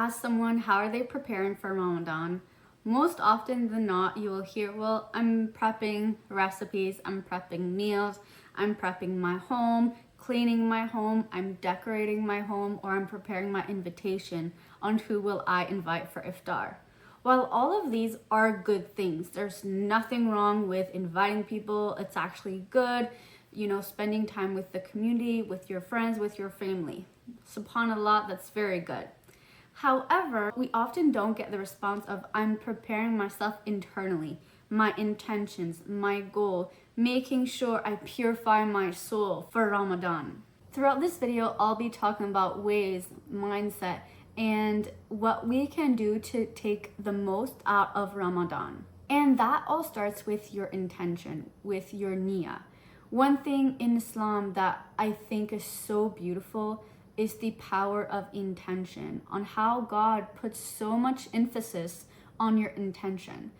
ask someone how are they preparing for Ramadan, most often than not, you will hear, well, I'm prepping recipes, I'm prepping meals, I'm prepping my home, cleaning my home, I'm decorating my home, or I'm preparing my invitation on who will I invite for iftar. While all of these are good things, there's nothing wrong with inviting people. It's actually good, spending time with the community, with your friends, with your family. SubhanAllah, that's very good. However, we often don't get the response of I'm preparing myself internally, my intentions, my goal, making sure I purify my soul for Ramadan. Throughout this video, I'll be talking about ways, mindset, and what we can do to take the most out of Ramadan. And that all starts with your intention, with your niyyah. One thing in Islam that I think is so beautiful is the power of intention, on how God puts so much emphasis on your intention.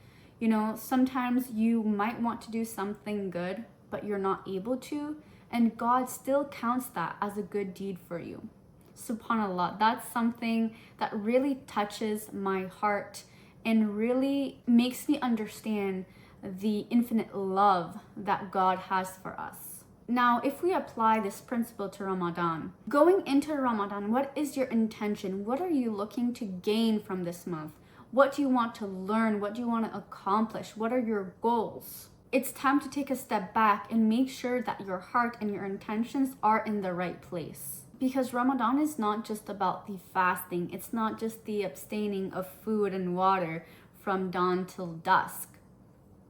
Sometimes you might want to do something good, but you're not able to, and God still counts that as a good deed for you. SubhanAllah, that's something that really touches my heart and really makes me understand the infinite love that God has for us. Now, if we apply this principle to Ramadan, going into Ramadan, what is your intention? What are you looking to gain from this month? What do you want to learn? What do you want to accomplish? What are your goals? It's time to take a step back and make sure that your heart and your intentions are in the right place. Because Ramadan is not just about the fasting. It's not just the abstaining of food and water from dawn till dusk.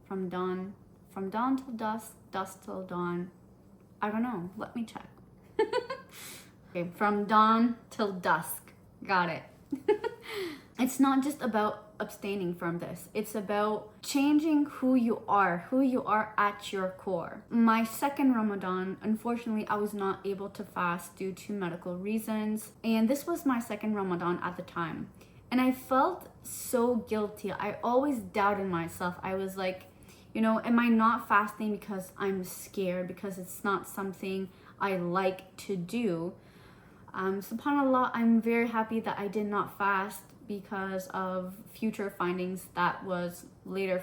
From dawn till dusk, dusk till dawn. I don't know. Let me check. Okay, from dawn till dusk. Got it. It's not just about abstaining from this. It's about changing who you are at your core. My second Ramadan, unfortunately, I was not able to fast due to medical reasons. And this was my second Ramadan at the time. And I felt so guilty. I always doubted myself. I was like, am I not fasting because I'm scared, because it's not something I like to do? SubhanAllah, I'm very happy that I did not fast because of future findings that was later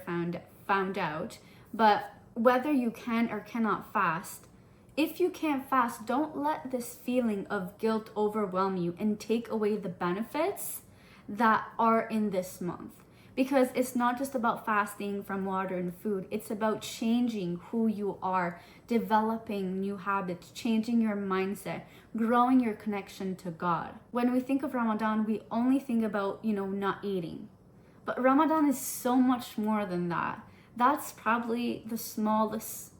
found out. But whether you can or cannot fast, if you can't fast, don't let this feeling of guilt overwhelm you and take away the benefits that are in this month. Because it's not just about fasting from water and food. It's about changing who you are, developing new habits, changing your mindset, growing your connection to God. When we think of Ramadan, we only think about, not eating. But Ramadan is so much more than that. That's probably the smallest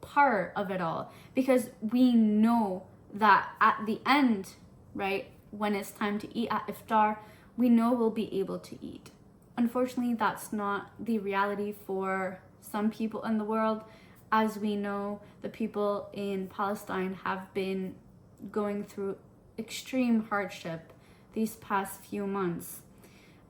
part of it all. Because we know that at the end, right, when it's time to eat at iftar, we know we'll be able to eat. Unfortunately, that's not the reality for some people in the world. As we know, the people in Palestine have been going through extreme hardship these past few months.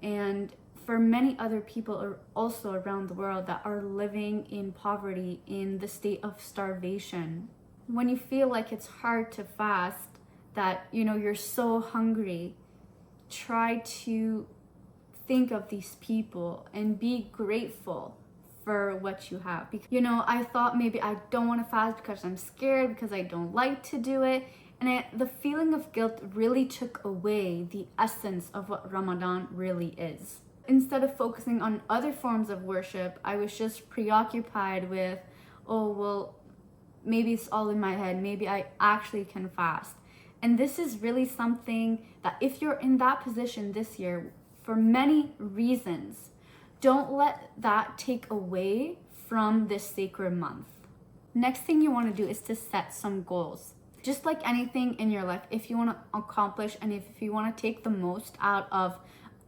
And for many other people also around the world that are living in poverty, in the state of starvation. When you feel like it's hard to fast, that, you're so hungry, try to think of these people and be grateful for what you have. I thought maybe I don't want to fast because I'm scared, because I don't like to do it. And the feeling of guilt really took away the essence of what Ramadan really is. Instead of focusing on other forms of worship, I was just preoccupied with, maybe it's all in my head. Maybe I actually can fast. And this is really something that if you're in that position this year, for many reasons, don't let that take away from this sacred month. Next thing you want to do is to set some goals. Just like anything in your life, if you want to accomplish and if you want to take the most out of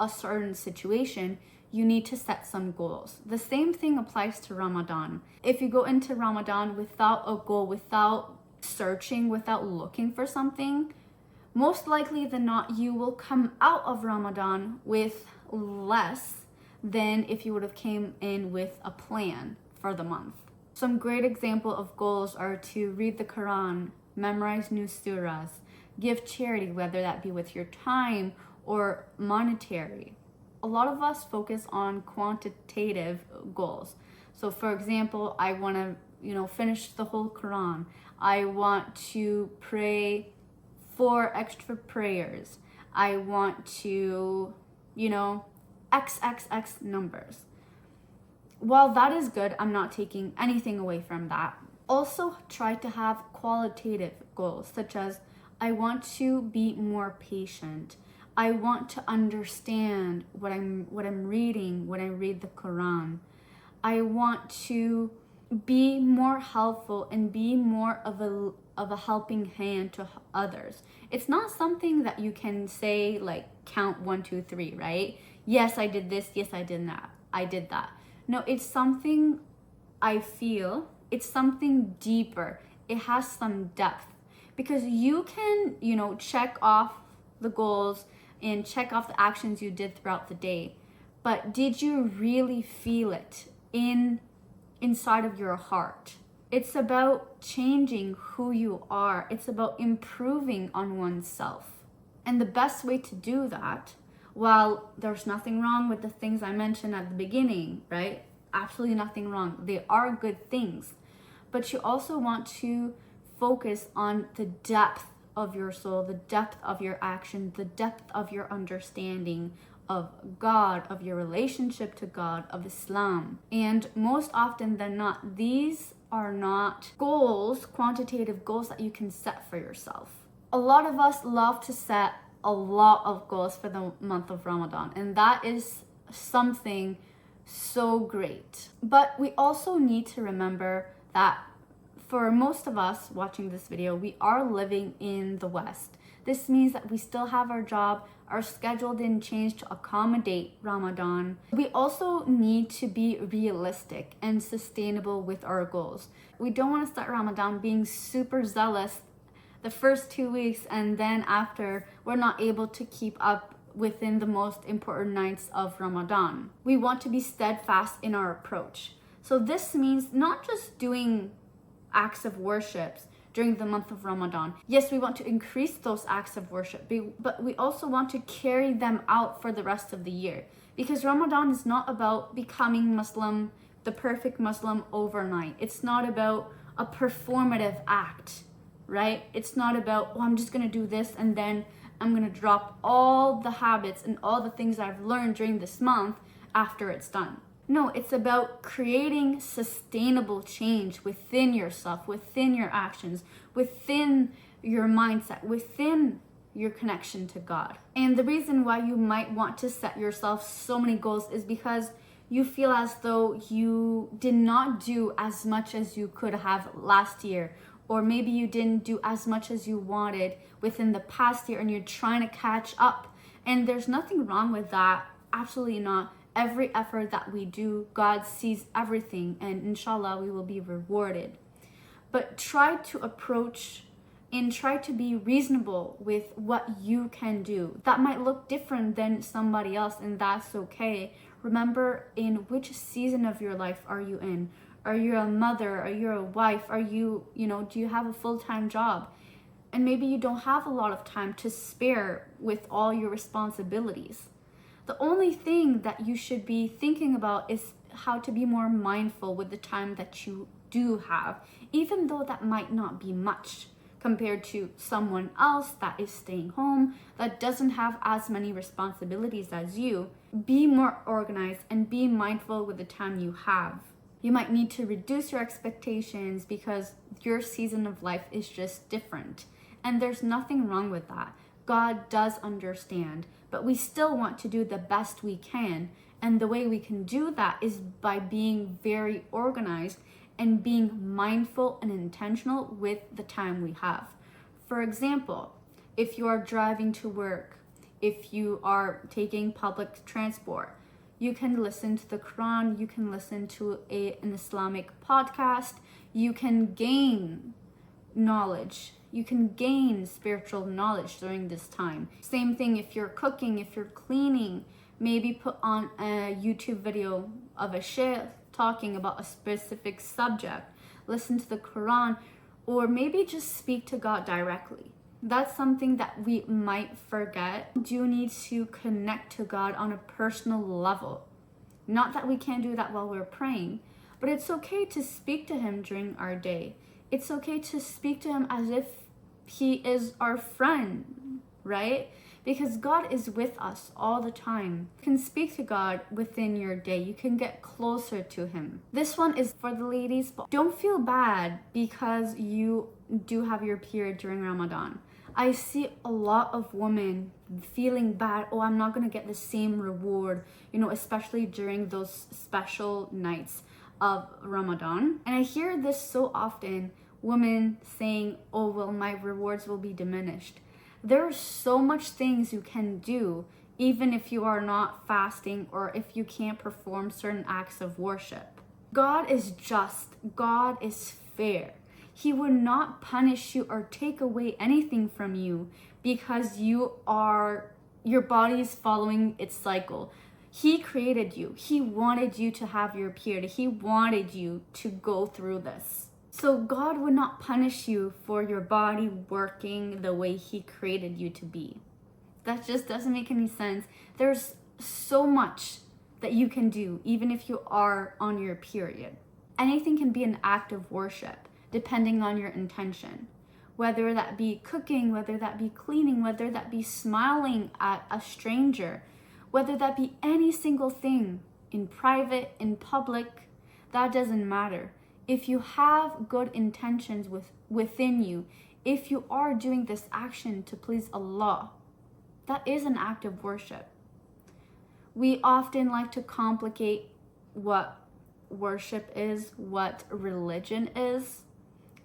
a certain situation, you need to set some goals. The same thing applies to Ramadan. If you go into Ramadan without a goal, without searching, without looking for something, most likely than not, you will come out of Ramadan with less than if you would have came in with a plan for the month. Some great example of goals are to read the Quran, memorize new surahs, give charity, whether that be with your time or monetary. A lot of us focus on quantitative goals. So for example, I want to, finish the whole Quran. I want to pray 4 extra prayers. I want to, XXX numbers. While that is good, I'm not taking anything away from that. Also try to have qualitative goals, such as I want to be more patient. I want to understand what I'm reading when I read the Quran. I want to be more helpful and be more of a helping hand to others. It's not something that you can say like count 1, 2, 3, right? Yes, I did this. Yes, I did that. I did that. No, it's something I feel. It's something deeper. It has some depth, because you can, check off the goals and check off the actions you did throughout the day. But did you really feel it inside of your heart? It's about changing who you are. It's about improving on oneself. And the best way to do that, while there's nothing wrong with the things I mentioned at the beginning, right? Absolutely nothing wrong. They are good things. But you also want to focus on the depth of your soul, the depth of your action, the depth of your understanding of God, of your relationship to God, of Islam. And most often than not, these are not goals, quantitative goals that you can set for yourself. A lot of us love to set a lot of goals for the month of Ramadan, and that is something so great. But we also need to remember that for most of us watching this video, we are living in the West. This means that we still have our job, our schedule didn't change to accommodate Ramadan. We also need to be realistic and sustainable with our goals. We don't want to start Ramadan being super zealous the first 2 weeks, and then after we're not able to keep up within the most important nights of Ramadan. We want to be steadfast in our approach. So this means not just doing acts of worships during the month of Ramadan. Yes, we want to increase those acts of worship, but we also want to carry them out for the rest of the year. Because Ramadan is not about becoming Muslim, the perfect Muslim overnight. It's not about a performative act, right? It's not about, I'm just gonna do this and then I'm gonna drop all the habits and all the things I've learned during this month after it's done. No, it's about creating sustainable change within yourself, within your actions, within your mindset, within your connection to God. And the reason why you might want to set yourself so many goals is because you feel as though you did not do as much as you could have last year, or maybe you didn't do as much as you wanted within the past year and you're trying to catch up. And there's nothing wrong with that, absolutely not. Every effort that we do, God sees everything, and inshallah we will be rewarded. But try to approach and try to be reasonable with what you can do. That might look different than somebody else, and that's okay. Remember, in which season of your life are you in? Are you a mother? Are you a wife? Are you, do you have a full-time job? And maybe you don't have a lot of time to spare with all your responsibilities. The only thing that you should be thinking about is how to be more mindful with the time that you do have, even though that might not be much compared to someone else that is staying home, that doesn't have as many responsibilities as you. Be more organized and be mindful with the time you have. You might need to reduce your expectations because your season of life is just different. And there's nothing wrong with that. God does understand, but we still want to do the best we can. And the way we can do that is by being very organized and being mindful and intentional with the time we have. For example, if you are driving to work, if you are taking public transport, you can listen to the Quran, you can listen to an Islamic podcast, you can gain knowledge. You can gain spiritual knowledge during this time. Same thing if you're cooking, if you're cleaning, maybe put on a YouTube video of a sheikh talking about a specific subject. Listen to the Quran, or maybe just speak to God directly. That's something that we might forget. We do need to connect to God on a personal level. Not that we can't do that while we're praying, but it's okay to speak to him during our day. It's okay to speak to him as if he is our friend, right? Because God is with us all the time. You can speak to God within your day. You can get closer to him. This one is for the ladies, but don't feel bad because you do have your period during Ramadan. I see a lot of women feeling bad. Oh, I'm not going to get the same reward, especially during those special nights of Ramadan. And I hear this so often, women saying, oh, well, my rewards will be diminished. There are so much things you can do, even if you are not fasting or if you can't perform certain acts of worship. God is just. God is fair. He would not punish you or take away anything from you because your body is following its cycle. He created you. He wanted you to have your period. He wanted you to go through this. So God would not punish you for your body working the way he created you to be. That just doesn't make any sense. There's so much that you can do even if you are on your period. Anything can be an act of worship depending on your intention. Whether that be cooking, whether that be cleaning, whether that be smiling at a stranger, whether that be any single thing in private, in public, that doesn't matter. If you have good intentions within you, if you are doing this action to please Allah, that is an act of worship. We often like to complicate what worship is, what religion is.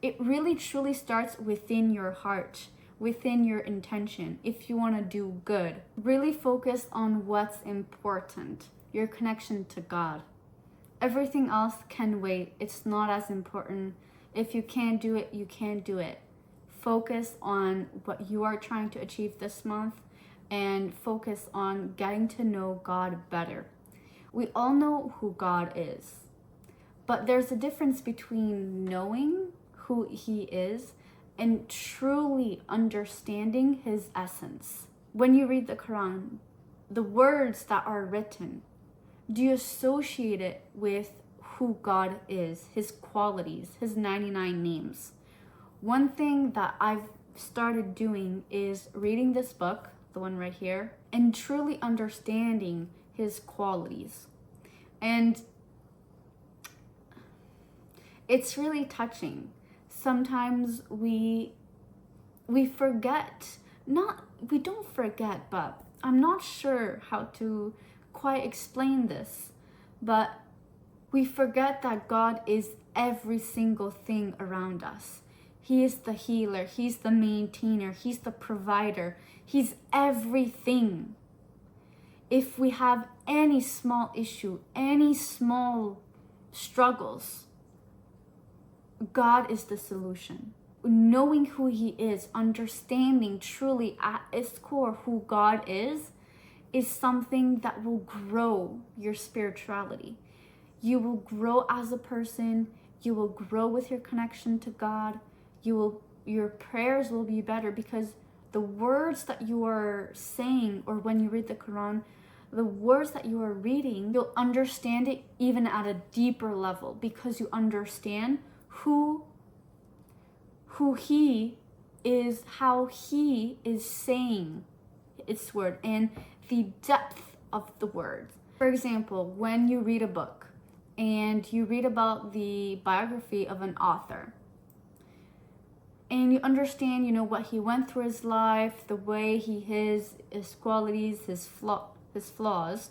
It really truly starts within your heart, within your intention. If you want to do good, really focus on what's important, your connection to God. Everything else can wait. It's not as important. If you can't do it, you can't do it. Focus on what you are trying to achieve this month and focus on getting to know God better. We all know who God is, but there's a difference between knowing who he is and truly understanding his essence. When you read the Quran, the words that are written, do you associate it with who God is, his qualities, his 99 names? One thing that I've started doing is reading this book, the one right here, and truly understanding his qualities. And it's really touching. Sometimes we forget, we don't forget, but I'm not sure how to quite explain this, but we forget that God is every single thing around us. He is the healer, he's the maintainer, he's the provider, he's everything. If we have any small issue, any small struggles, God is the solution. Knowing who he is, understanding truly at its core who God is something that will grow your spirituality. You will grow as a person. You will grow with your connection to God. Your prayers will be better because the words that you are saying, or when you read the Quran, the words that you are reading, you'll understand it even at a deeper level because you understand who he is, how he is saying its word, and the depth of the words. For example, when you read a book and you read about the biography of an author and you understand, what he went through his life, the way his qualities, his flaws,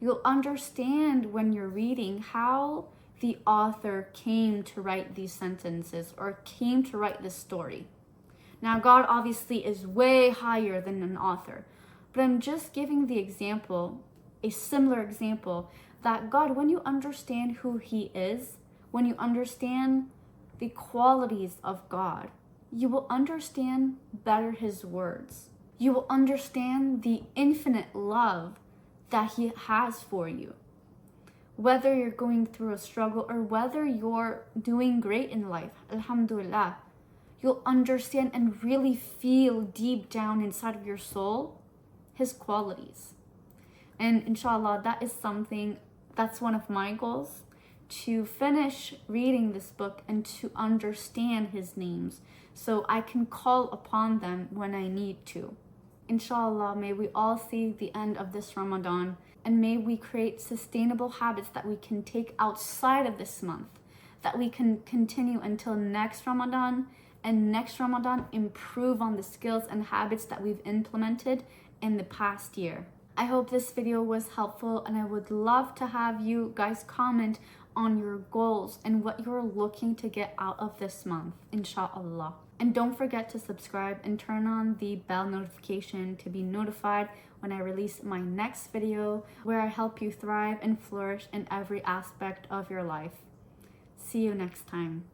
you'll understand when you're reading how the author came to write these sentences or came to write this story. Now, God obviously is way higher than an author, but I'm just giving the example, a similar example, that God, when you understand who he is, when you understand the qualities of God, you will understand better his words. You will understand the infinite love that he has for you. Whether you're going through a struggle or whether you're doing great in life, alhamdulillah, you'll understand and really feel deep down inside of your soul his qualities. And inshallah, that is something, that's one of my goals, to finish reading this book and to understand his names so I can call upon them when I need to. Inshallah, may we all see the end of this Ramadan, and may we create sustainable habits that we can take outside of this month, that we can continue until next Ramadan, and next Ramadan improve on the skills and habits that we've implemented in the past year. I hope this video was helpful, and I would love to have you guys comment on your goals and what you're looking to get out of this month, inshallah. And don't forget to subscribe and turn on the bell notification to be notified when I release my next video, where I help you thrive and flourish in every aspect of your life. See you next time.